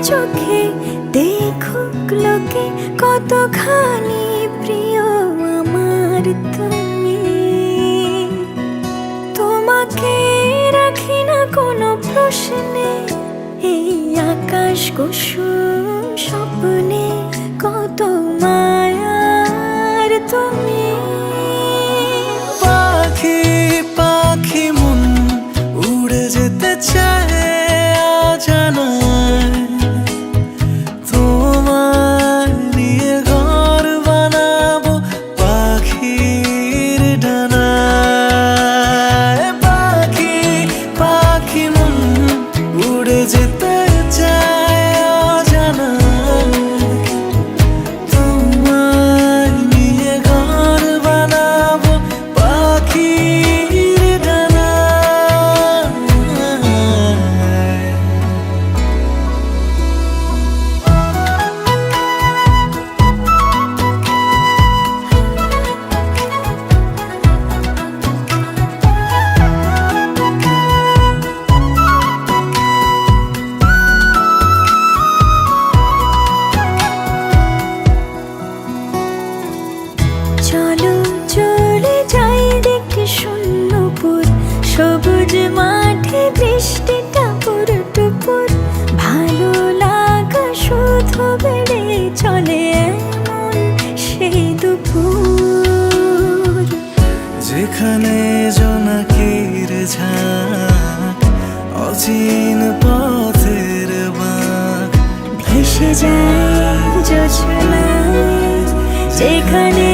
চোখে দেখুক লোকে কতখানি প্রিয় আমার তুমি। তোমাকে রাখি না কোনো প্রশ্নে, এই আকাশ কুসুম স্বপ্নে কত মায়ার তুমি। পাখি পাখি মন উড়ে যেতে চায় অজানায়, তোমায় নিয়ে ঘর বানাবো পাখির ডানায়। পাখি পাখি মন উড়ে যেতে চায় অজানায়, তোমায় নিয়ে ঘর বানাবো পাখির ডানায়। চলো চলে যাই দেখে শূন্যপুর, সবুজ মাঠে বৃষ্টি টাপুর টুপুর। ভালো লাগা শুধু বেড়ে চলে এমন সেই দুপুর, যেখানে জোনাকির ঝাঁক অচিন পথের বাঁক ভেসে যায় জোছনায়, যেখানে